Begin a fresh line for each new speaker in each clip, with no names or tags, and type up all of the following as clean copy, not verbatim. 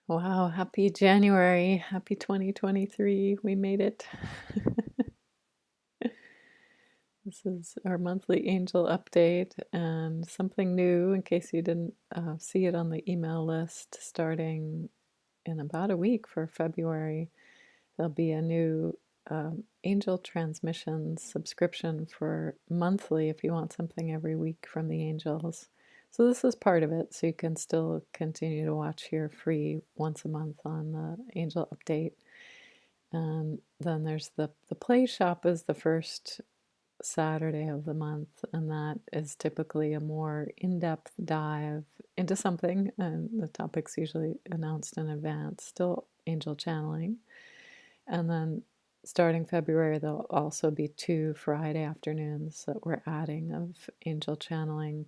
Wow, happy January. Happy 2023. We made it. This is our monthly angel update and something new in case you didn't see it on the email list starting in about a week for February. There'll be a new angel transmission subscription for monthly if you want something every week from the angels. So this is part of it, so you can still continue to watch here free once a month on the angel update. And then there's the play shop is the first Saturday of the month, and that is typically a more in-depth dive into something, and the topic's usually announced in advance, still angel channeling. And then starting February, there'll also be 2 Friday afternoons that we're adding of angel channeling.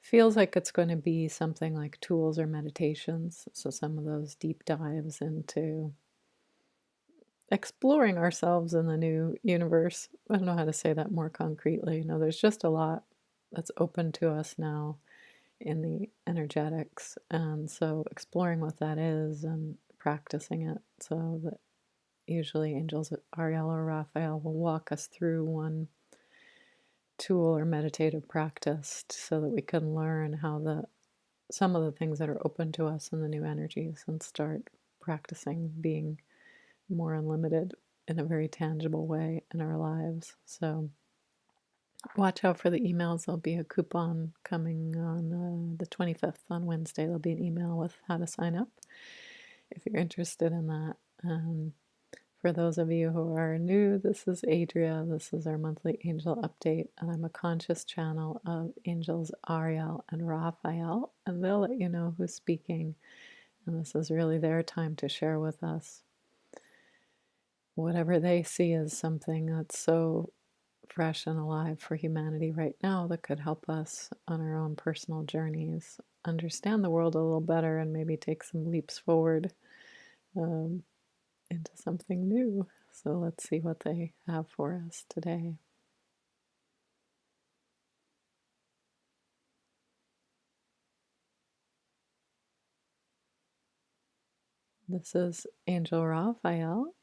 Feels like it's going to be something like tools or meditations, so some of those deep dives into exploring ourselves in the new universe. I don't know how to say that more concretely. There's just a lot that's open to us now in the energetics, and so exploring what that is and practicing it. So that usually Angels Ariel or Raphael will walk us through one tool or meditative practice so that we can learn how some of the things that are open to us in the new energies and start practicing being more unlimited in a very tangible way in our lives. So watch out for the emails. There'll be a coupon coming on the 25th on Wednesday. There'll be an email with how to sign up if you're interested in that. For those of you who are new, this is Adria. This is our monthly angel update, and I'm a conscious channel of Angels Ariel and Raphael, and they'll let you know who's speaking. And this is really their time to share with us whatever they see as something that's so fresh and alive for humanity right now that could help us on our own personal journeys understand the world a little better and maybe take some leaps forward um, into something new. So let's see what they have for us today. This is Angel Raphael.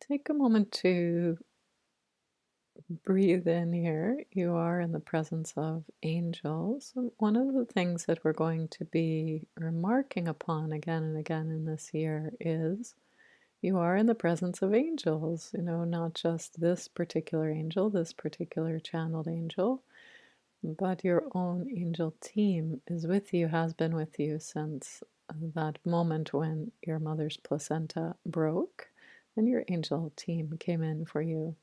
Take a moment to breathe in here. You are in the presence of angels. One of the things that we're going to be remarking upon again and again in this year is you are in the presence of angels, not just this particular angel, this particular channeled angel, but your own angel team is with you, has been with you since that moment when your mother's placenta broke, and your angel team came in for you.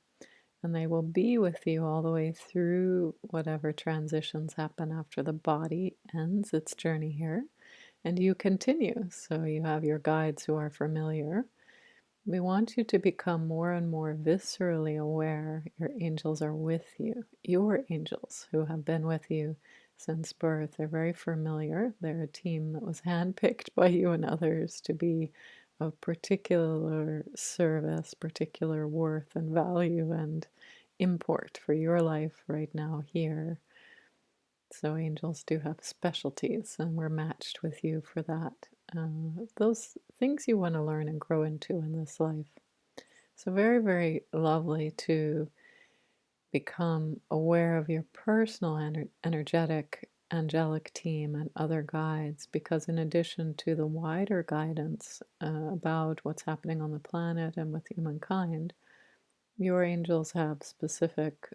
And they will be with you all the way through whatever transitions happen after the body ends its journey here. And you continue. So you have your guides who are familiar. We want you to become more and more viscerally aware your angels are with you. Your angels who have been with you since birth. They're very familiar. They're a team that was handpicked by you and others to be of particular service, particular worth and value and import for your life right now here. So angels do have specialties, and we're matched with you for that. Those things you want to learn and grow into in this life. So very, very lovely to become aware of your personal energetic angelic team and other guides, because in addition to the wider guidance about what's happening on the planet and with humankind, your angels have specific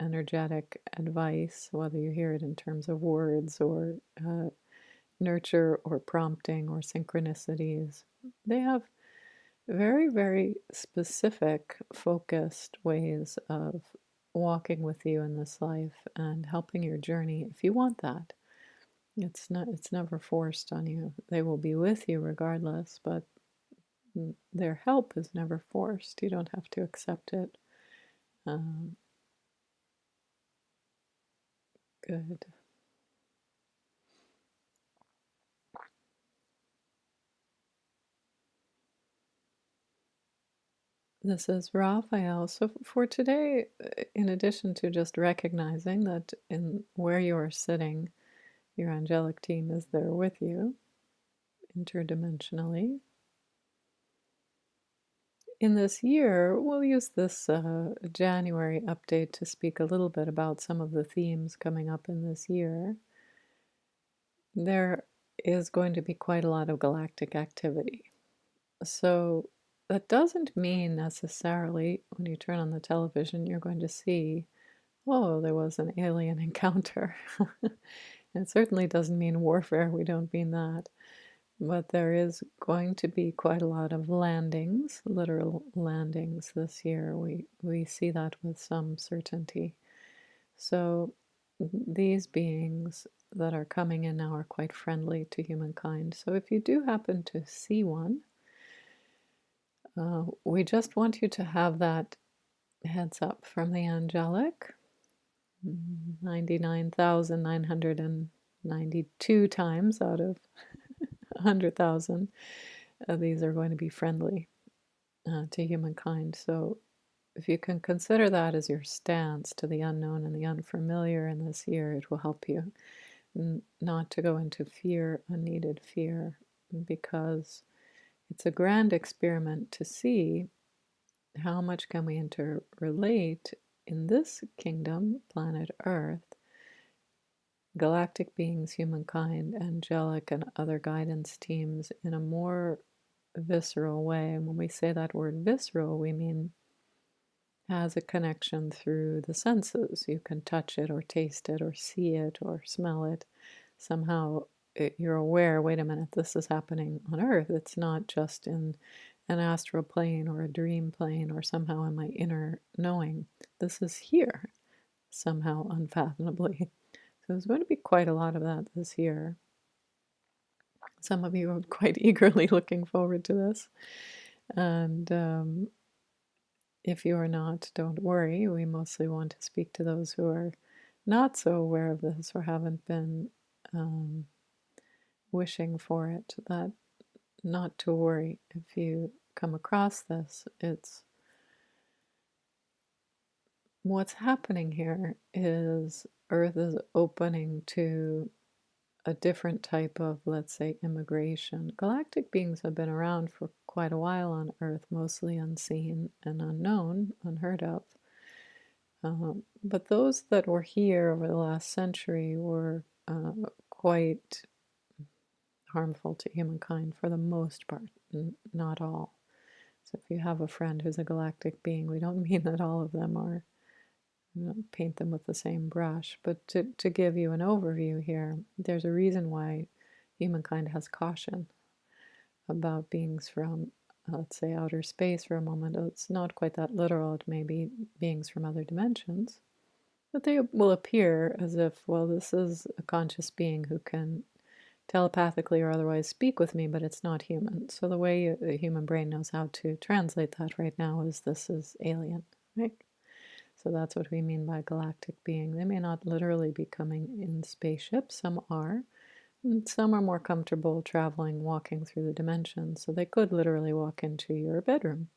energetic advice, whether you hear it in terms of words or nurture or prompting or synchronicities. They have very, very specific, focused ways of walking with you in this life and helping your journey if you want that. It's never forced on you. They will be with you regardless, but their help is never forced. You don't have to accept it. Um, Good. This is Raphael. So for today, in addition to just recognizing that in where you are sitting, Your angelic team is there with you, interdimensionally. In this year, we'll use this January update to speak a little bit about some of the themes coming up in this year. There is going to be quite a lot of galactic activity. So that doesn't mean necessarily when you turn on the television, you're going to see, oh, there was an alien encounter. It certainly doesn't mean warfare, we don't mean that. But there is going to be quite a lot of landings, literal landings this year. We see that with some certainty. So these beings that are coming in now are quite friendly to humankind. So if you do happen to see one, we just want you to have that heads up from the angelic. 99,992 times out of 100,000, these are going to be friendly to humankind. So if you can consider that as your stance to the unknown and the unfamiliar in this year, it will help you not to go into fear, unneeded fear, because it's a grand experiment to see how much can we interrelate in this kingdom, planet Earth, galactic beings, humankind, angelic, and other guidance teams in a more visceral way. And when we say that word visceral, we mean has a connection through the senses. You can touch it or taste it or see it or smell it. Somehow you're aware, wait a minute, this is happening on Earth. It's not just in an astral plane or a dream plane or somehow in my inner knowing. This is here, somehow unfathomably. So there's going to be quite a lot of that this year. Some of you are quite eagerly looking forward to this. And if you are not, don't worry. We mostly want to speak to those who are not so aware of this or haven't been wishing for it, that not to worry. If you come across this, it's what's happening here is Earth is opening to a different type of, let's say, immigration. Galactic beings have been around for quite a while on Earth, mostly unseen and unknown, unheard of. But those that were here over the last century were quite harmful to humankind for the most part, not all. So if you have a friend who's a galactic being, we don't mean that all of them are, paint them with the same brush, but to give you an overview here, there's a reason why humankind has caution about beings from, let's say, outer space for a moment. It's not quite that literal. It may be beings from other dimensions, but they will appear as if, well, this is a conscious being who can telepathically or otherwise speak with me, but it's not human. So the way the human brain knows how to translate that right now is this is alien, right? So that's what we mean by galactic being. They may not literally be coming in spaceships. Some are. And some are more comfortable traveling, walking through the dimensions. So they could literally walk into your bedroom.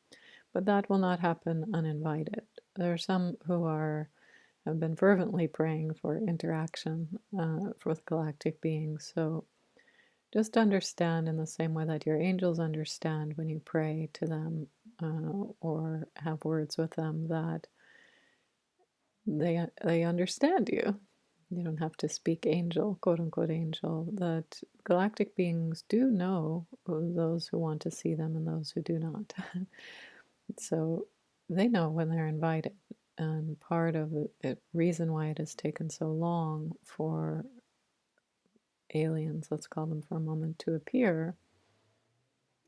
But that will not happen uninvited. There are some who have been fervently praying for interaction with galactic beings. So just understand in the same way that your angels understand when you pray to them or have words with them, that they understand you. You don't have to speak angel, quote unquote angel, that galactic beings do know those who want to see them and those who do not. So they know when they're invited. And part of the reason why it has taken so long for aliens, let's call them for a moment, to appear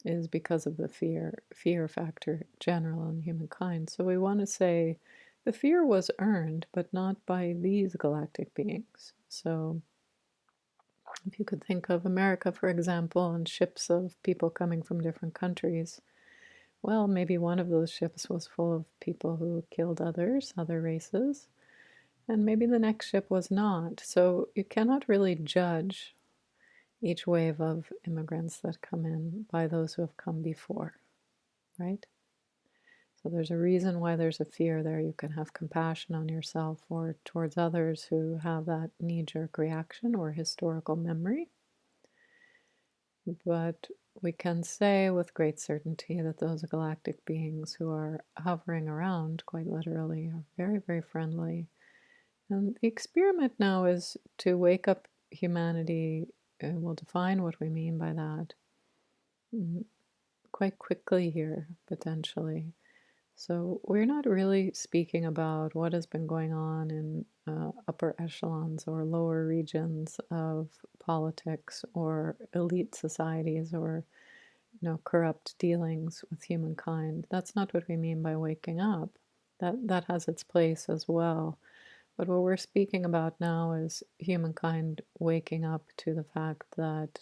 is because of the fear factor general in humankind. So we want to say the fear was earned, but not by these galactic beings. So if you could think of America, for example, and ships of people coming from different countries, well, maybe one of those ships was full of people who killed others, other races, and maybe the next ship was not. So you cannot really judge each wave of immigrants that come in by those who have come before, right? So there's a reason why there's a fear there. You can have compassion on yourself or towards others who have that knee-jerk reaction or historical memory. But we can say with great certainty that those galactic beings who are hovering around, quite literally, are very, very friendly. And the experiment now is to wake up humanity, and we'll define what we mean by that quite quickly here, potentially. So we're not really speaking about what has been going on in upper echelons or lower regions of politics or elite societies or corrupt dealings with humankind. That's not what we mean by waking up. That has its place as well. But what we're speaking about now is humankind waking up to the fact that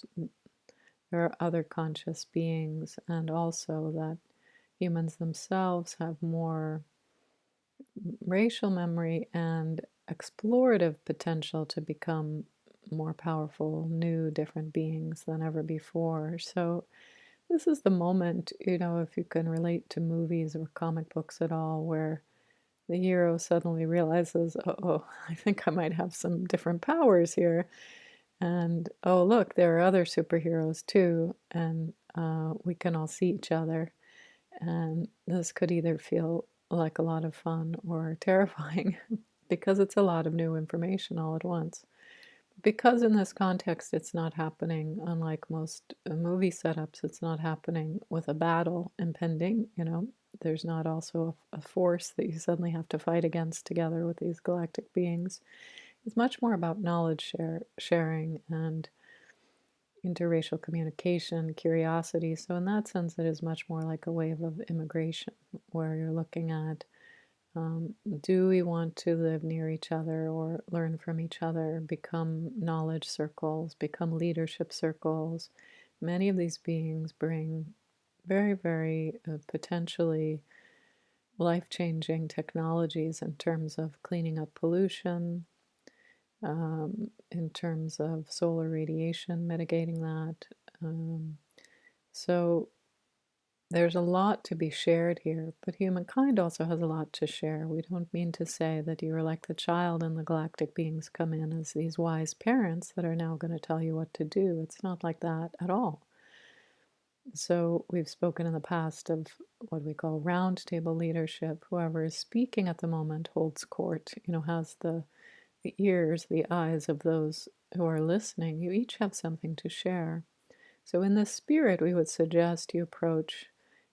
there are other conscious beings, and also that humans themselves have more racial memory and explorative potential to become more powerful, new, different beings than ever before. So this is the moment, if you can relate to movies or comic books at all, where the hero suddenly realizes, oh, I think I might have some different powers here. And oh, look, there are other superheroes too, and we can all see each other. And this could either feel like a lot of fun or terrifying because it's a lot of new information all at once. Because in this context, it's not happening, unlike most movie setups, it's not happening with a battle impending, There's not also a force that you suddenly have to fight against together with these galactic beings. It's much more about knowledge sharing and interracial communication, curiosity. So in that sense, it is much more like a wave of immigration, where you're looking at, do we want to live near each other or learn from each other, become knowledge circles, become leadership circles? Many of these beings bring very, very potentially life-changing technologies in terms of cleaning up pollution, in terms of solar radiation, mitigating that. So there's a lot to be shared here, but humankind also has a lot to share. We don't mean to say that you're like the child and the galactic beings come in as these wise parents that are now going to tell you what to do. It's not like that at all. So we've spoken in the past of what we call roundtable leadership. Whoever is speaking at the moment holds court, has the ears, the eyes of those who are listening. You each have something to share. So in this spirit, we would suggest you approach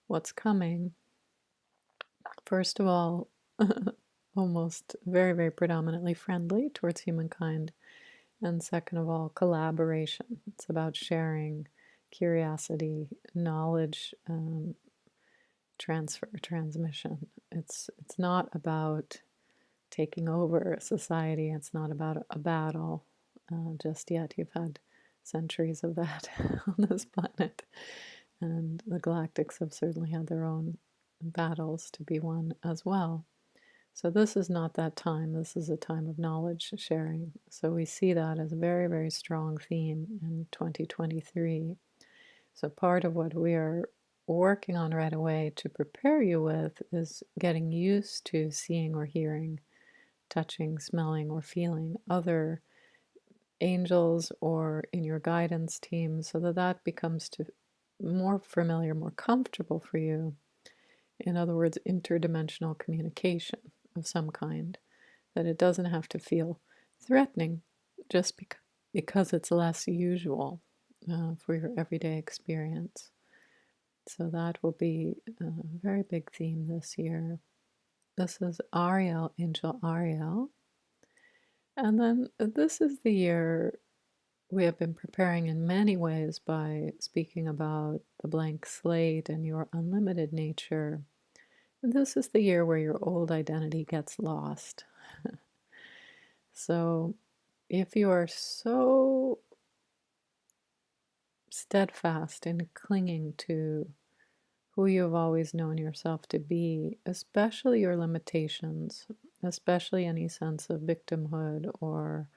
what's coming, first of all, almost very, very predominantly friendly towards humankind, and second of all, collaboration. It's about sharing, curiosity, knowledge, transfer, transmission. It's not about taking over a society. It's not about a battle just yet. You've had centuries of that on this planet, and the galactics have certainly had their own battles to be won as well. So this is not that time. This is a time of knowledge sharing. So we see that as a very, very strong theme in 2023. So part of what we are working on right away to prepare you with is getting used to seeing or hearing, touching, smelling, or feeling other angels or in your guidance team, so that that becomes more familiar, more comfortable for you. In other words, interdimensional communication of some kind, that it doesn't have to feel threatening just because it's less usual for your everyday experience. So that will be a very big theme this year. This is Ariel, Angel Ariel. And then this is the year we have been preparing in many ways by speaking about the blank slate and your unlimited nature. And this is the year where your old identity gets lost. So if you are so steadfast in clinging to who you have always known yourself to be, especially your limitations, especially any sense of victimhood or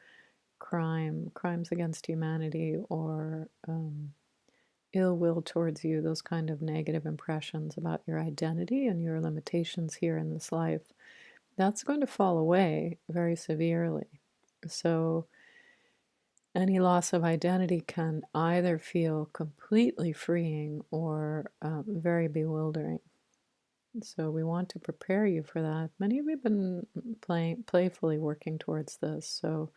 crimes against humanity, or ill will towards you, those kind of negative impressions about your identity and your limitations here in this life, that's going to fall away very severely. So, any loss of identity can either feel completely freeing or very bewildering. So we want to prepare you for that. Many of you have been playfully working towards this. So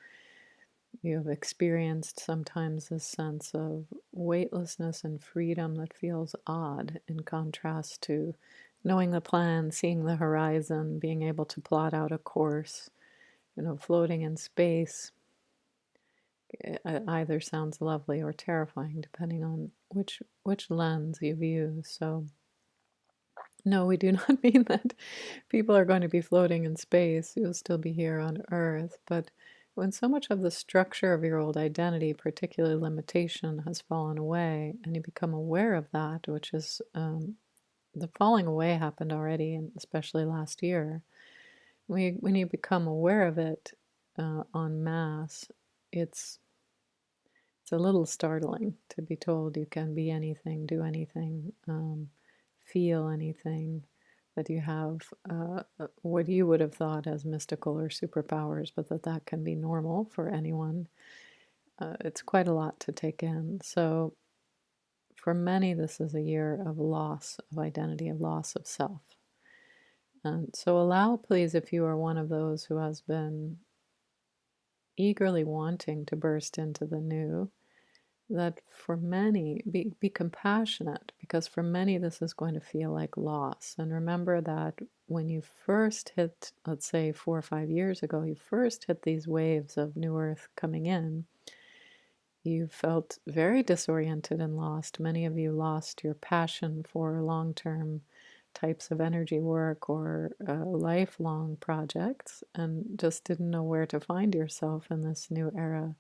you have experienced sometimes this sense of weightlessness and freedom that feels odd in contrast to knowing the plan, seeing the horizon, being able to plot out a course, floating in space. It either sounds lovely or terrifying depending on which lens you view. So no, we do not mean that people are going to be floating in space. You'll still be here on Earth. But when so much of the structure of your old identity, particularly limitation, has fallen away, and you become aware of that, which is the falling away happened already, and especially last year. When you become aware of it en masse, it's it's a little startling to be told you can be anything, do anything, feel anything, that you have what you would have thought as mystical or superpowers, but that can be normal for anyone. It's quite a lot to take in. So for many, this is a year of loss of identity, of loss of self. And so allow, please, if you are one of those who has been eagerly wanting to burst into the new, that for many, be compassionate, because for many this is going to feel like loss. And remember that when you first hit, let's say 4 or 5 years ago, you first hit these waves of new earth coming in, you felt very disoriented and lost. Many of you lost your passion for long-term types of energy work or lifelong projects and just didn't know where to find yourself in this new era.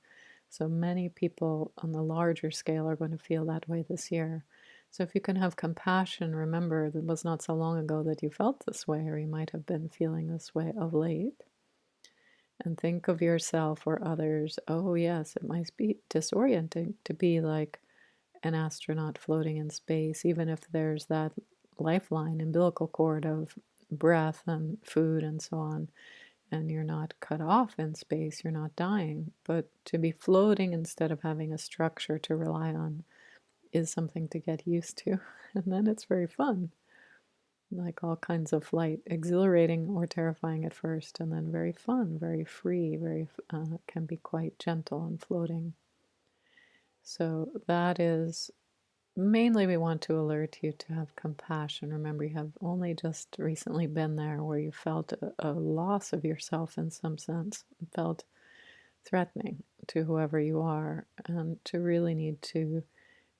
So many people on the larger scale are going to feel that way this year. So if you can have compassion, remember that it was not so long ago that you felt this way, or you might have been feeling this way of late. And think of yourself or others. Oh, yes, it might be disorienting to be like an astronaut floating in space, even if there's that lifeline, umbilical cord of breath and food and so on, and you're not cut off in space, you're not dying. But to be floating instead of having a structure to rely on is something to get used to. And then it's very fun. Like all kinds of flight, exhilarating or terrifying at first, and then very fun, very free, very can be quite gentle and floating. So that is mainly we want to alert you to have compassion. Remember, you have only just recently been there where you felt a loss of yourself in some sense, felt threatening to whoever you are, and to really need to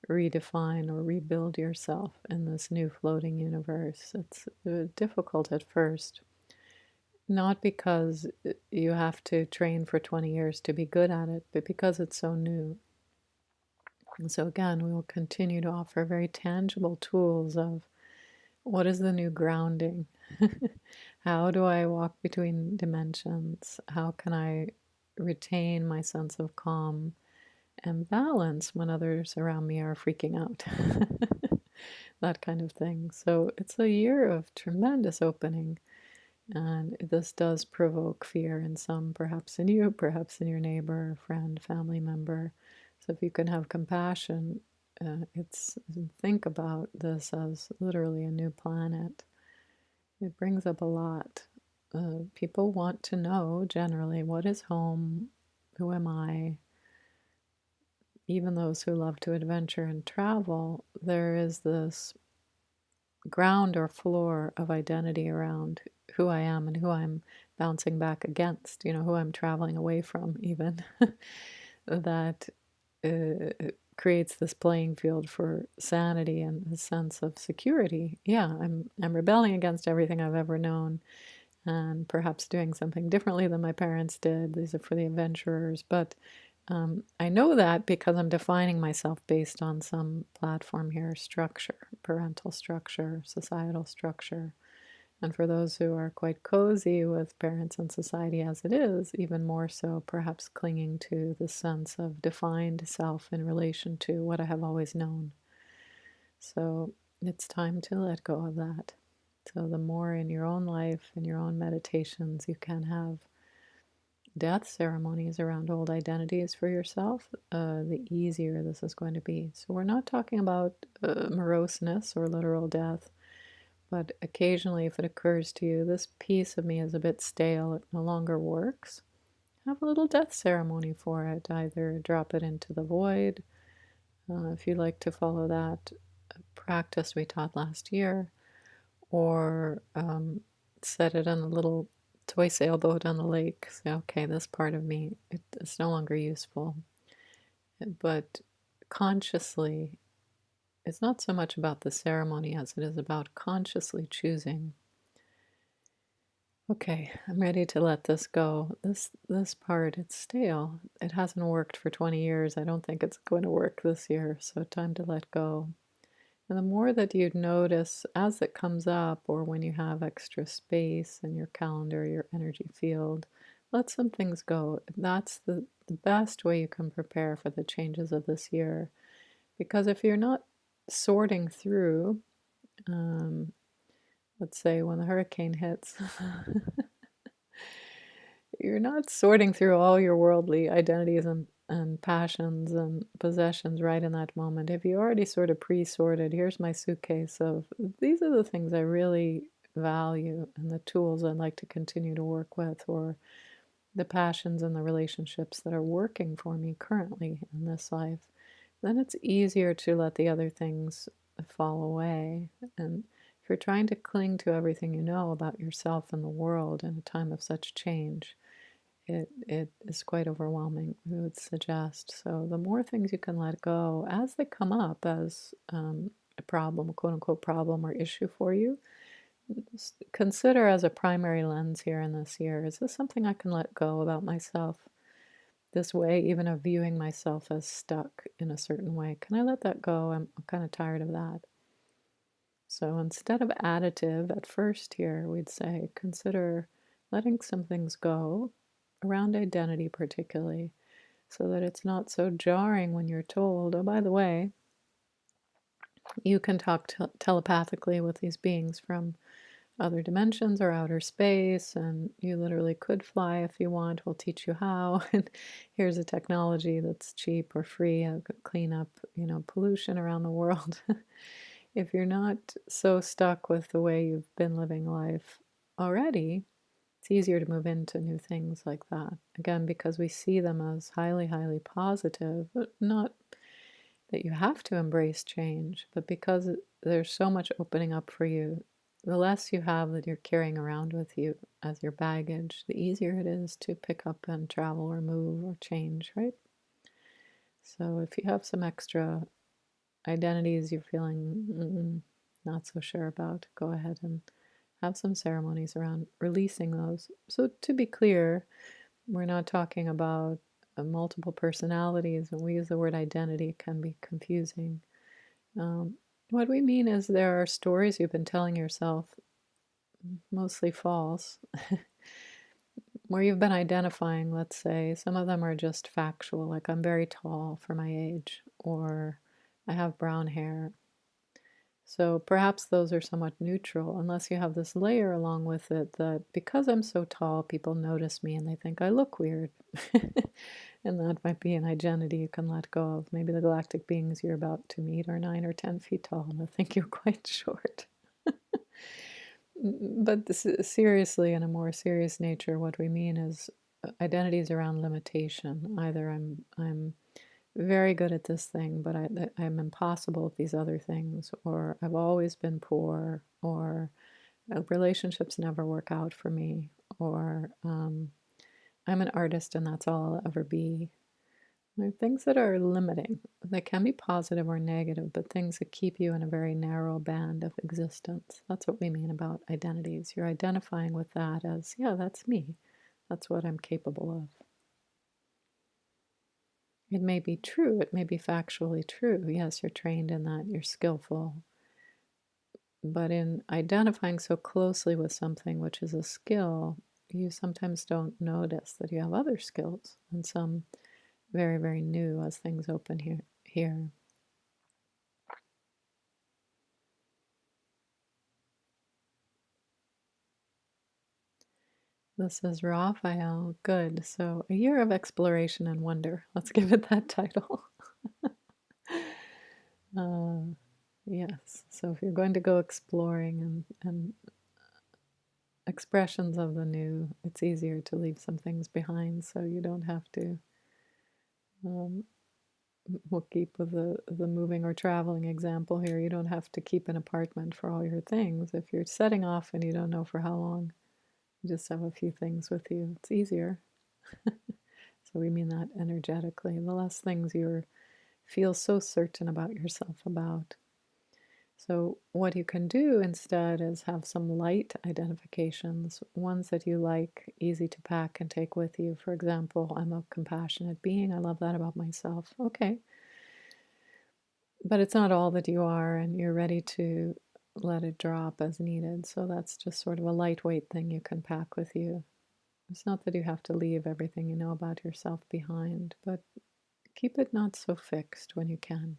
redefine or rebuild yourself in this new floating universe. It's difficult at first, not because you have to train for 20 years to be good at it, but because it's so new. And so again, we will continue to offer very tangible tools of what is the new grounding? How do I walk between dimensions? How can I retain my sense of calm and balance when others around me are freaking out? That kind of thing. So it's a year of tremendous opening, and this does provoke fear in some, perhaps in you, perhaps in your neighbor, friend, family member. So if you can have compassion, it's think about this as literally a new planet. It brings up a lot. People want to know generally what is home, who am I. Even those who love to adventure and travel, there is this ground or floor of identity around who I am and who I'm bouncing back against, who I'm traveling away from, even, that creates this playing field for sanity and a sense of security. Yeah, I'm rebelling against everything I've ever known and perhaps doing something differently than my parents did. These are for the adventurers, but I know that because I'm defining myself based on some platform here, structure, parental structure, societal structure. And for those who are quite cozy with parents and society as it is, even more so, perhaps clinging to the sense of defined self in relation to what I have always known. So it's time to let go of that. So the more in your own life and your own meditations you can have death ceremonies around old identities for yourself, the easier this is going to be. So we're not talking about moroseness or literal death, but occasionally if it occurs to you, this piece of me is a bit stale, it no longer works, have a little death ceremony for it. Either drop it into the void, if you like to follow that practice we taught last year, or set it on a little toy sailboat on the lake. Say, okay, this part of me, it's no longer useful. But consciously, it's not so much about the ceremony as it is about consciously choosing, okay, I'm ready to let this go. This part, it's stale. It hasn't worked for 20 years. I don't think it's going to work this year, so time to let go. And the more that you notice as it comes up, or when you have extra space in your calendar, your energy field, let some things go. That's the best way you can prepare for the changes of this year. Because if you're not sorting through, let's say when the hurricane hits, you're not sorting through all your worldly identities and passions and possessions right in that moment. If you already sort of pre-sorted, here's my suitcase of these are the things I really value and the tools I'd like to continue to work with, or the passions and the relationships that are working for me currently in this life, then it's easier to let the other things fall away. And if you're trying to cling to everything you know about yourself and the world in a time of such change, it is quite overwhelming, we would suggest. So the more things you can let go as they come up as a problem, a quote unquote problem or issue for you, consider as a primary lens here in this year, is this something I can let go about myself? This way, even of viewing myself as stuck in a certain way. Can I let that go? I'm kind of tired of that. So instead of additive at first here, we'd say consider letting some things go around identity particularly, so that it's not so jarring when you're told, oh, by the way, you can talk telepathically with these beings from other dimensions or outer space, and you literally could fly if you want. We'll teach you how. And here's a technology that's cheap or free, clean up, pollution around the world. If you're not so stuck with the way you've been living life already, it's easier to move into new things like that. Again, because we see them as highly, highly positive, but not that you have to embrace change, but because there's so much opening up for you, the less you have that you're carrying around with you as your baggage, the easier it is to pick up and travel or move or change, right? So if you have some extra identities you're feeling not so sure about, go ahead and have some ceremonies around releasing those. So to be clear, we're not talking about multiple personalities. When we use the word identity, it can be confusing. What we mean is there are stories you've been telling yourself, mostly false, where you've been identifying, let's say, some of them are just factual, like I'm very tall for my age, or I have brown hair. So perhaps those are somewhat neutral, unless you have this layer along with it that because I'm so tall, people notice me and they think I look weird. And that might be an identity you can let go of. Maybe the galactic beings you're about to meet are 9 or 10 feet tall and they think you're quite short. But seriously, in a more serious nature, what we mean is identities around limitation. Either I'm very good at this thing, but I'm impossible at these other things, or I've always been poor, or relationships never work out for me, or I'm an artist and that's all I'll ever be. They're things that are limiting. They can be positive or negative, but things that keep you in a very narrow band of existence. That's what we mean about identities. You're identifying with that as, yeah, that's me. That's what I'm capable of. It may be true, it may be factually true. Yes, you're trained in that, you're skillful. But in identifying so closely with something which is a skill, you sometimes don't notice that you have other skills, and some very, very new as things open here. This is Raphael. Good. So, a year of exploration and wonder. Let's give it that title. uh, yes. So, if you're going to go exploring and expressions of the new, it's easier to leave some things behind so you don't have to. Um, we'll keep with the moving or traveling example here. You don't have to keep an apartment for all your things. If you're setting off and you don't know for how long, you just have a few things with you. It's easier. So we mean that energetically. The less things you feel so certain about yourself about. So what you can do instead is have some light identifications, ones that you like, easy to pack and take with you. For example, I'm a compassionate being. I love that about myself. Okay. But it's not all that you are, and you're ready to let it drop as needed. So that's just sort of a lightweight thing you can pack with you. It's not that you have to leave everything you know about yourself behind, but keep it not so fixed when you can.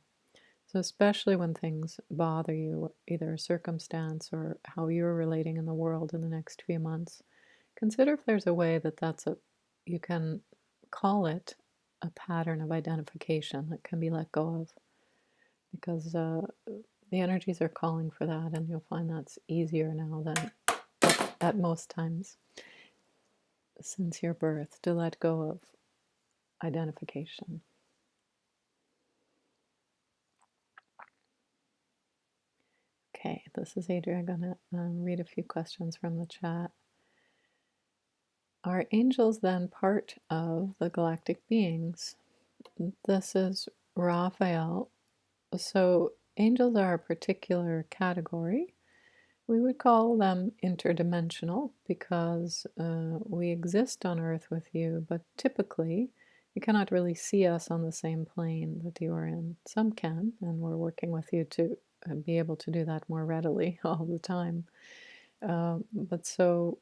So, especially when things bother you, either a circumstance or how you're relating in the world in the next few months, consider if there's a way that you can call it a pattern of identification that can be let go of. Because the energies are calling for that, and you'll find that's easier now than at most times since your birth to let go of identification. Okay, this is Adria. I'm going to read a few questions from the chat. Are angels then part of the galactic beings? This is Raphael. So, angels are a particular category. We would call them interdimensional because we exist on Earth with you, but typically you cannot really see us on the same plane that you are in. Some can, and we're working with you to be able to do that more readily all the time. But so,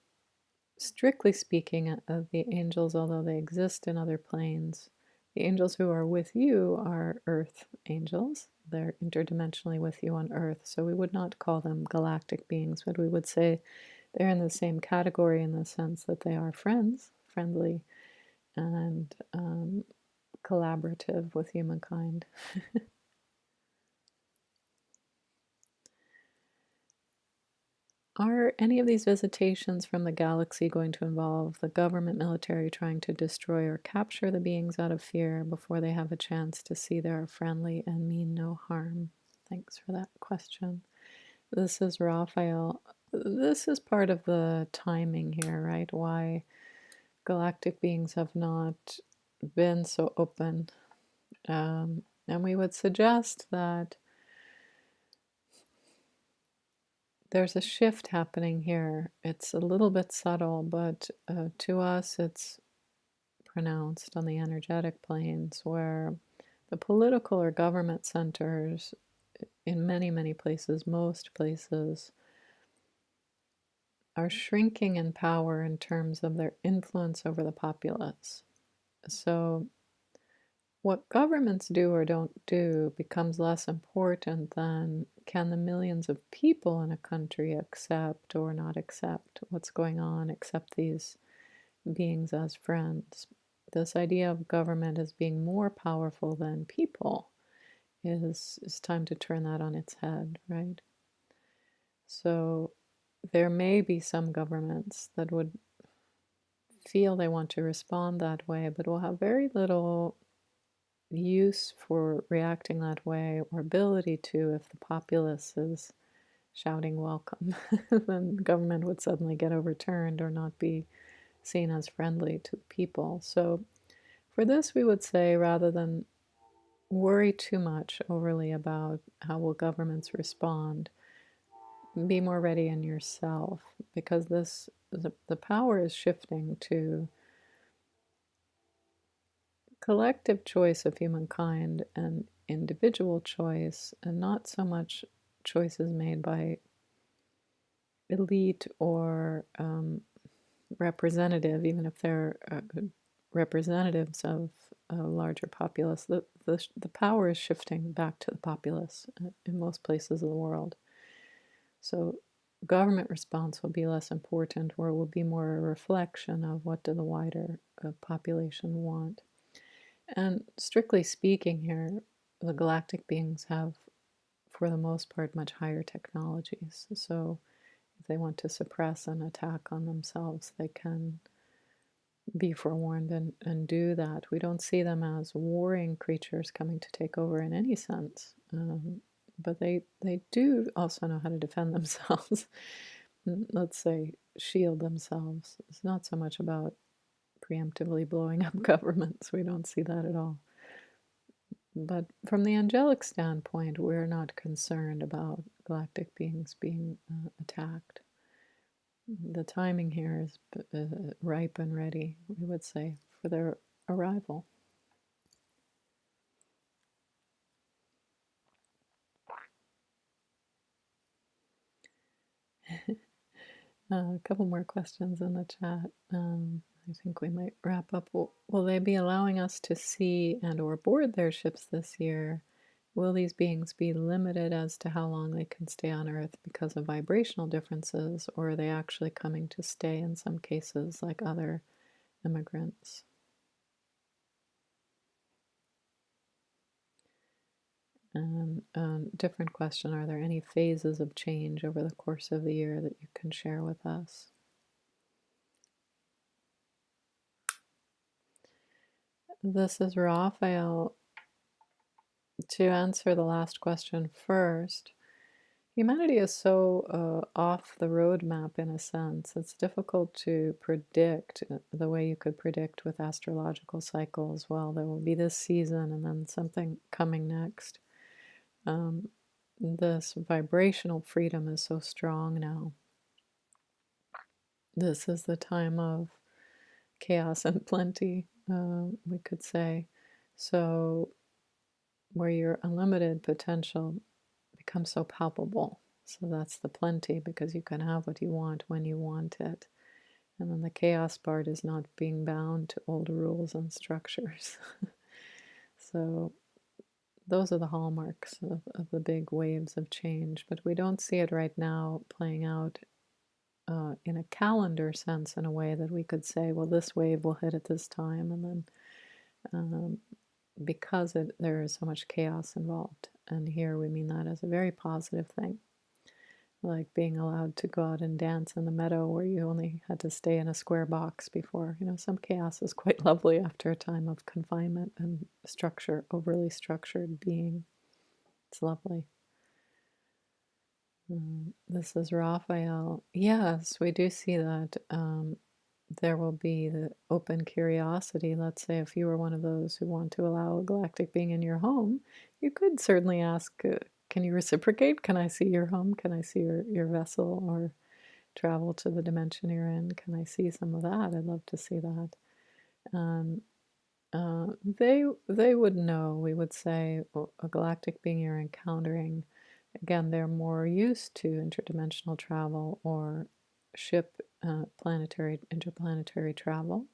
strictly speaking, the angels, although they exist in other planes, the angels who are with you are Earth angels. They're interdimensionally with you on Earth, so we would not call them galactic beings, but we would say they're in the same category in the sense that they are friends, friendly, and collaborative with humankind. Are any of these visitations from the galaxy going to involve the government military trying to destroy or capture the beings out of fear before they have a chance to see they are friendly and mean no harm? Thanks for that question. This is Raphael. This is part of the timing here, right? Why galactic beings have not been so open. And we would suggest that there's a shift happening here. It's a little bit subtle, but to us it's pronounced on the energetic planes where the political or government centers in many, many places, most places, are shrinking in power in terms of their influence over the populace. So what governments do or don't do becomes less important than can the millions of people in a country accept or not accept what's going on, accept these beings as friends. This idea of government as being more powerful than people is time to turn that on its head, right? So there may be some governments that would feel they want to respond that way, but will have very little use for reacting that way or ability to if the populace is shouting welcome. Then government would suddenly get overturned or not be seen as friendly to the people. So for this we would say rather than worry too much overly about how will governments respond, be more ready in yourself because the power is shifting to collective choice of humankind and individual choice, and not so much choices made by elite or representative, even if they're representatives of a larger populace. The power is shifting back to the populace in most places of the world. So government response will be less important, where it will be more a reflection of what do the wider population want. And strictly speaking here, the galactic beings have, for the most part, much higher technologies. So if they want to suppress an attack on themselves, they can be forewarned and do that. We don't see them as warring creatures coming to take over in any sense. But they do also know how to defend themselves. Let's say shield themselves. It's not so much about preemptively blowing up governments. We don't see that at all. But from the angelic standpoint, we're not concerned about galactic beings being attacked. The timing here is ripe and ready, we would say, for their arrival. A couple more questions in the chat. I think we might wrap up. Will they be allowing us to see and or board their ships this year? Will these beings be limited as to how long they can stay on Earth because of vibrational differences, or are they actually coming to stay in some cases like other immigrants? And different question, are there any phases of change over the course of the year that you can share with us? This is Raphael. To answer the last question first, humanity is so off the roadmap in a sense. It's difficult to predict the way you could predict with astrological cycles. Well, there will be this season and then something coming next. This vibrational freedom is so strong now. This is the time of chaos and plenty, we could say. So, where your unlimited potential becomes so palpable. So that's the plenty, because you can have what you want when you want it. And then the chaos part is not being bound to old rules and structures. So those are the hallmarks of the big waves of change. But we don't see it right now playing out in a calendar sense, in a way that we could say, well, this wave will hit at this time. And then because there is so much chaos involved. And here we mean that as a very positive thing, like being allowed to go out and dance in the meadow where you only had to stay in a square box before. You know, some chaos is quite lovely after a time of confinement and structure, overly structured being. It's lovely. This is Raphael. Yes, we do see that. There will be the open curiosity. Let's say if you were one of those who want to allow a galactic being in your home, you could certainly ask, can you reciprocate? Can I see your home? Can I see your vessel, or travel to the dimension you're in? Can I see some of that? I'd love to see that. They would know. We would say, well, a galactic being you're encountering, again, they're more used to interdimensional travel or ship planetary, interplanetary travel.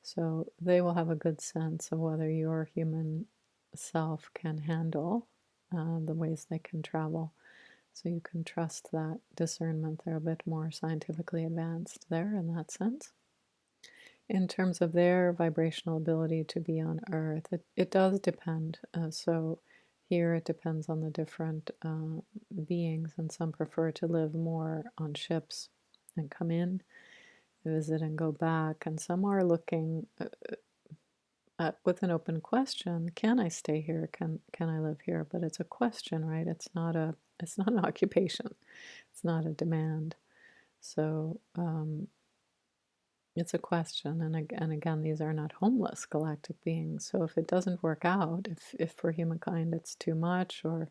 So they will have a good sense of whether your human self can handle the ways they can travel. So you can trust that discernment. They're a bit more scientifically advanced there in that sense. In terms of their vibrational ability to be on Earth, it does depend. So here it depends on the different beings, and some prefer to live more on ships and come in, visit, and go back. And some are looking with an open question: can I stay here? Can I live here? But it's a question, right? It's not an occupation. It's not a demand. So it's a question, and again, these are not homeless galactic beings. So if it doesn't work out, if for humankind it's too much or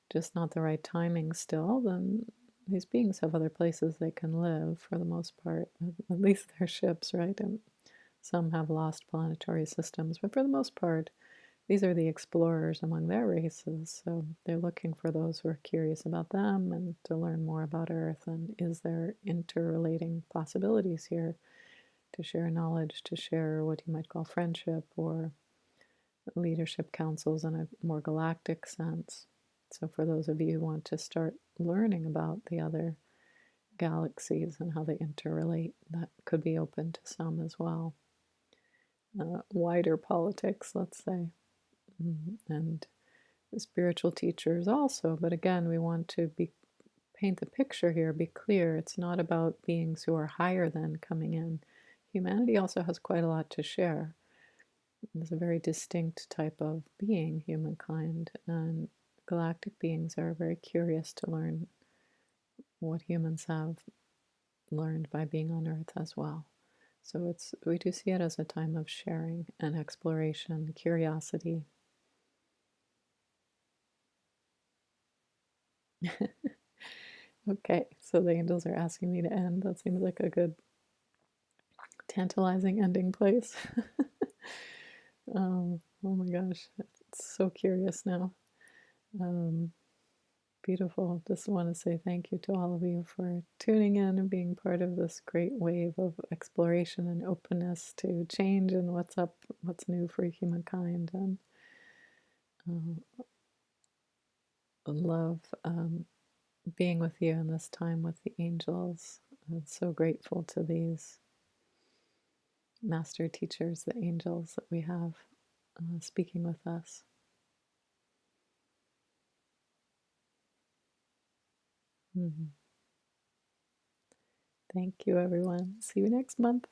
just not the right timing still, then these beings have other places they can live for the most part, at least their ships, right? And some have lost planetary systems, but for the most part, these are the explorers among their races. So they're looking for those who are curious about them and to learn more about Earth, and is there interrelating possibilities here to share knowledge, to share what you might call friendship or leadership councils in a more galactic sense. So for those of you who want to start learning about the other galaxies and how they interrelate. That could be open to some as well. Wider politics, let's say, and spiritual teachers also. But again, we want to paint the picture here, be clear. It's not about beings who are higher than coming in. Humanity also has quite a lot to share. There's a very distinct type of being, humankind, and galactic beings are very curious to learn what humans have learned by being on Earth as well. So we do see it as a time of sharing and exploration, curiosity. Okay, so the angels are asking me to end. That seems like a good, tantalizing ending place. Oh my gosh, it's so curious now. Um, Beautiful. Just want to say thank you to all of you for tuning in and being part of this great wave of exploration and openness to change and what's up, what's new for humankind, and love being with you in this time with the angels. I'm so grateful to these master teachers, the angels that we have speaking with us. Thank you, everyone. See you next month.